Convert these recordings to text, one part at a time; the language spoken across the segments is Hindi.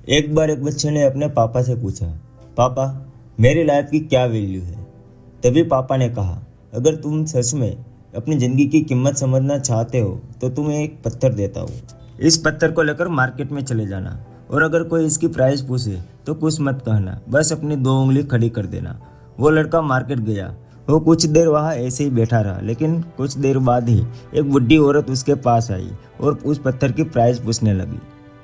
एक बार एक बच्चे ने अपने पापा से पूछा, पापा मेरी लाइफ की क्या वैल्यू है। तभी पापा ने कहा, अगर तुम सच में अपनी ज़िंदगी की कीमत समझना चाहते हो तो तुम्हें एक पत्थर देता हूँ। इस पत्थर को लेकर मार्केट में चले जाना और अगर कोई इसकी प्राइस पूछे तो कुछ मत कहना, बस अपनी 2 उंगली खड़ी कर देना। वो लड़का मार्केट गया। वो कुछ देर वहाँ ऐसे ही बैठा रहा, लेकिन कुछ देर बाद ही एक बुढ़ी औरत उसके पास आई और उस पत्थर की प्राइस पूछने लगी।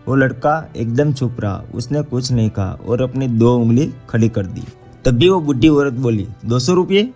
वो लड़का एकदम चुप रहा, उसने कुछ नहीं कहा और अपनी 2 उंगली खड़ी कर दी। तभी वो बुढ़ी औरत बोली, 200 रुपये?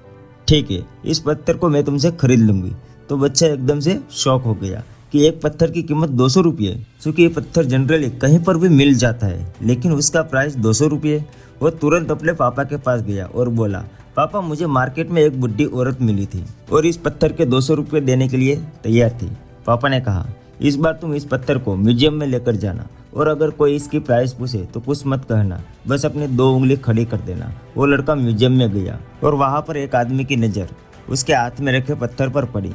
ठीक है, इस पत्थर को मैं तुमसे खरीद लूंगी। तो बच्चा एकदम से शॉक हो गया कि एक पत्थर की कीमत 200 रुपये, क्योंकि ये पत्थर जनरली कहीं पर भी मिल जाता है, लेकिन उसका प्राइस 200 रुपये। वो तुरंत अपने पापा के पास गया और बोला, पापा मुझे मार्केट में एक बुढ़ी औरत मिली थी और इस पत्थर के 200 रुपये देने के लिए तैयार थी। पापा ने कहा, इस बार तुम इस पत्थर को म्यूजियम में लेकर जाना और अगर कोई इसकी प्राइस पूछे तो कुछ मत कहना, बस अपनी 2 उंगली खड़ी कर देना। वो लड़का म्यूजियम में गया और वहाँ पर एक आदमी की नज़र उसके हाथ में रखे पत्थर पर पड़ी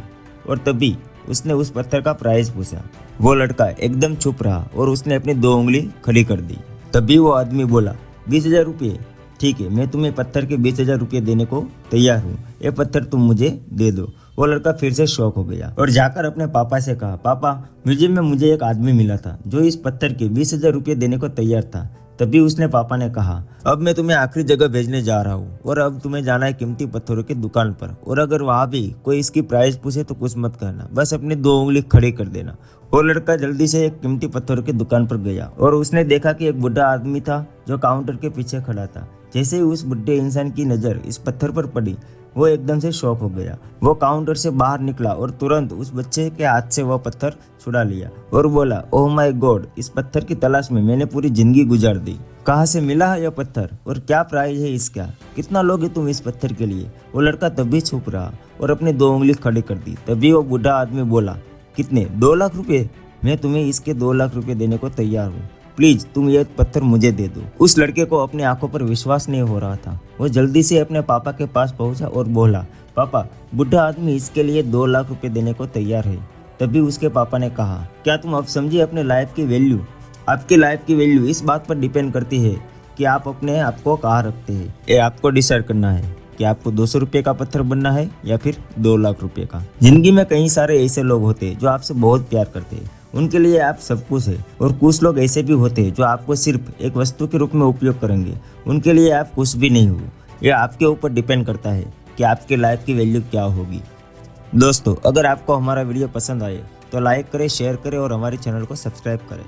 और तभी उसने उस पत्थर का प्राइस पूछा। वो लड़का एकदम चुप रहा और उसने अपनी 2 उंगली खड़ी कर दी। तभी वो आदमी बोला, 20,000 रुपये? ठीक है, मैं तुम्हें पत्थर के 20,000 रुपये देने को तैयार हूँ, ये पत्थर तुम मुझे दे दो। वो लड़का फिर से शॉक हो गया और जाकर अपने पापा से कहा, पापा म्यूजियम में मुझे एक आदमी मिला था जो इस पत्थर के 20,000 रुपये देने को तैयार था। तभी उसने पापा ने कहा, अब मैं तुम्हें आखिरी जगह भेजने जा रहा हूँ और अब तुम्हें जाना है कीमती पत्थरों की दुकान पर और अगर वहाँ भी कोई इसकी प्राइस पूछे तो कुछ मत कहना, बस अपनी 2 उंगली खड़ी कर देना। वो लड़का जल्दी से एक कीमती पत्थरों की दुकान पर गया और उसने देखा कि एक बुढ़ा आदमी था जो काउंटर के पीछे खड़ा था। जैसे ही उस बुढ़े इंसान की नज़र इस पत्थर पर पड़ी, वो एकदम से शॉक हो गया। वो काउंटर से बाहर निकला और तुरंत उस बच्चे के हाथ से वह पत्थर छुड़ा लिया और बोला, ओह माय गॉड, इस पत्थर की तलाश में मैंने पूरी जिंदगी गुजार दी। कहाँ से मिला है यह पत्थर और क्या प्राइस है इसका? कितना लोगे तुम इस पत्थर के लिए? वो लड़का तभी चुप रहा और अपनी 2 उंगली खड़ी कर दी। तभी वो बूढ़ा आदमी बोला, कितने? 2 लाख रुपए? मैं तुम्हें इसके 2 लाख रुपए देने को तैयार हूँ, प्लीज तुम ये पत्थर मुझे दे दो। उस लड़के को अपनी आंखों पर विश्वास नहीं हो रहा था। वो जल्दी से अपने पापा के पास पहुंचा और बोला, पापा बुढ़ा आदमी इसके लिए 2 लाख रुपए देने को तैयार है। तभी उसके पापा ने कहा, क्या तुम अब समझे अपने लाइफ की वैल्यू? आपकी लाइफ की वैल्यू इस बात पर डिपेंड करती है कि आप अपने आप को कहाँ रखते हैं। ये आपको डिसाइड करना है कि आपको 200 रुपये का पत्थर बनना है या फिर 2 लाख रुपए का। जिंदगी में कई सारे ऐसे लोग होते हैं जो आपसे बहुत प्यार करते हैं, उनके लिए आप सब कुछ है, और कुछ लोग ऐसे भी होते हैं जो आपको सिर्फ एक वस्तु के रूप में उपयोग करेंगे, उनके लिए आप कुछ भी नहीं हो। यह आपके ऊपर डिपेंड करता है कि आपकी लाइफ की वैल्यू क्या होगी। दोस्तों, अगर आपको हमारा वीडियो पसंद आए तो लाइक करें, शेयर करें और हमारे चैनल को सब्सक्राइब करें।